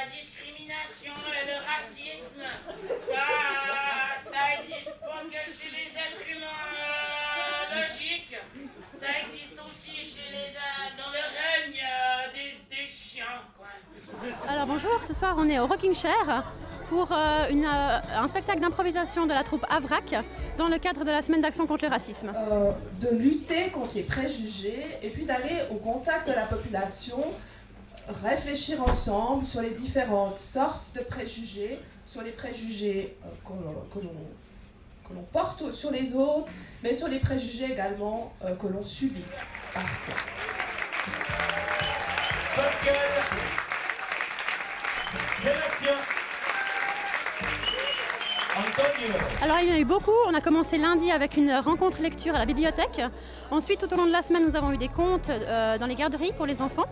la discrimination et le racisme, ça existe pas que chez les êtres humains logiques, ça existe aussi dans le règne des chiens, quoi. Alors bonjour, ce soir on est au Rocking Chair pour un spectacle d'improvisation de la troupe Avrac dans le cadre de la semaine d'action contre le racisme. De lutter contre les préjugés et puis d'aller au contact de la population, réfléchir ensemble sur les différentes sortes de préjugés, sur les préjugés que l'on porte sur les autres, mais sur les préjugés également que l'on subit parfois. Pascal, Sébastien, Antonio. Alors il y en a eu beaucoup, on a commencé lundi avec une rencontre lecture à la bibliothèque. Ensuite tout au long de la semaine nous avons eu des contes dans les garderies pour les enfants.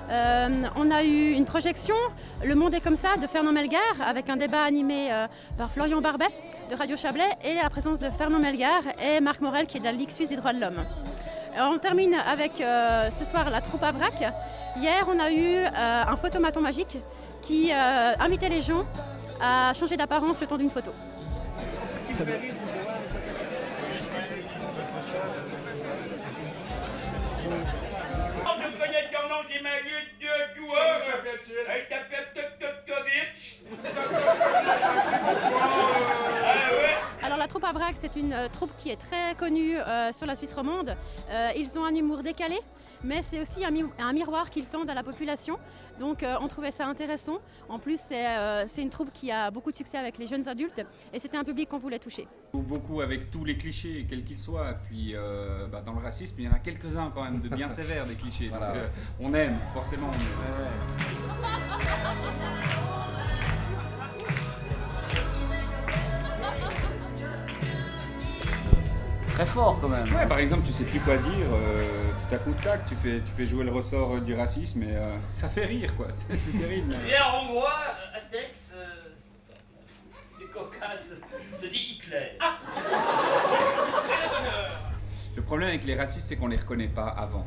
On a eu une projection, Le Monde est comme ça, de Fernand Melgar, avec un débat animé par Florian Barbet de Radio Chablais et la présence de Fernand Melgar et Marc Morel qui est de la Ligue suisse des droits de l'homme. On termine avec ce soir la troupe Avrac. Hier on a eu un photomaton magique qui invitait les gens à changer d'apparence le temps d'une photo. Alors la troupe Avrac, c'est une troupe qui est très connue sur la Suisse romande. Ils ont un humour décalé, mais c'est aussi un miroir qu'ils tendent à la population. Donc on trouvait ça intéressant. En plus, c'est une troupe qui a beaucoup de succès avec les jeunes adultes et c'était un public qu'on voulait toucher. Beaucoup avec tous les clichés, quels qu'ils soient. Puis dans le racisme, il y en a quelques-uns quand même de bien sévères des clichés. Voilà. Donc on aime, forcément. Très fort quand même. Ouais, par exemple, tu sais plus quoi dire, tout à coup, tac, tu fais jouer le ressort du racisme et ça fait rire, quoi. C'est terrible. Et en hongrois, Astérix, les Caucases, se dit Hitler. Ah. Le problème avec les racistes, c'est qu'on les reconnaît pas avant.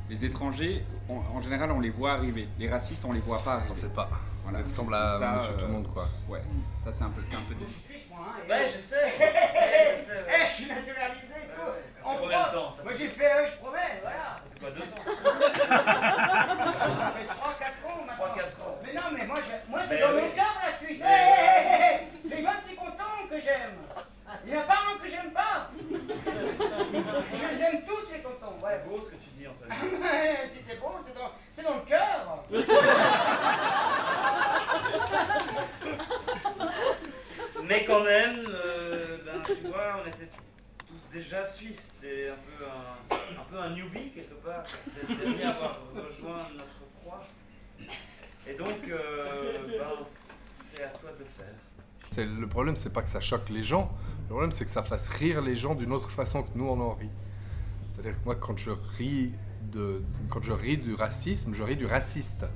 Les étrangers, en général, on les voit arriver. Les racistes, on les voit pas arriver. On sait pas. Voilà. Il ressemble à Monsieur Tout le Monde, quoi. Ouais, ça c'est un peu déchirant. Ouais, je sais. Je suis naturalisé et tout. En combien de temps ça? Moi j'ai fait, je promets, voilà. Ça fait quoi, 2 ans? Ça fait 3-4 ans maintenant. 3-4 ans. Mais non, mais moi c'est dans mon cœur la Suisse. Les gars, c'est content que j'aime. Il n'y en a pas un que j'aime pas. Je les aime tous les cantons. C'est beau ce que tu dis, Antoine. Si c'est beau, c'est dans le cœur. Mais quand même, tu vois, on était tous déjà suisses. C'était un peu un newbie quelque part. Le dernier à avoir rejoint notre proie. Et donc, c'est à toi de le faire. Le problème, c'est pas que ça choque les gens. Le problème, c'est que ça fasse rire les gens d'une autre façon que nous, on en rit. C'est-à-dire que moi, quand je ris du racisme, je ris du raciste.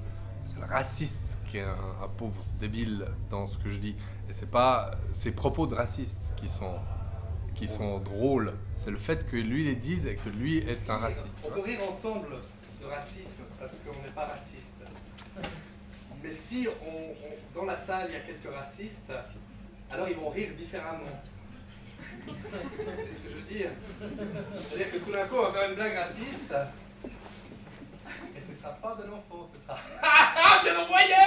C'est le raciste qui est un pauvre débile dans ce que je dis. Et c'est pas ces propos de raciste qui sont drôles. C'est le fait que lui les dise et que lui est un raciste. On peut rire ensemble de racisme parce qu'on n'est pas raciste. Mais si dans la salle il y a quelques racistes, alors ils vont rire différemment. C'est ce que je veux dire. C'est-à-dire que tout d'un coup on va faire une blague raciste. Et ce sera pas de l'enfant, ce sera. Ah, bien envoyé!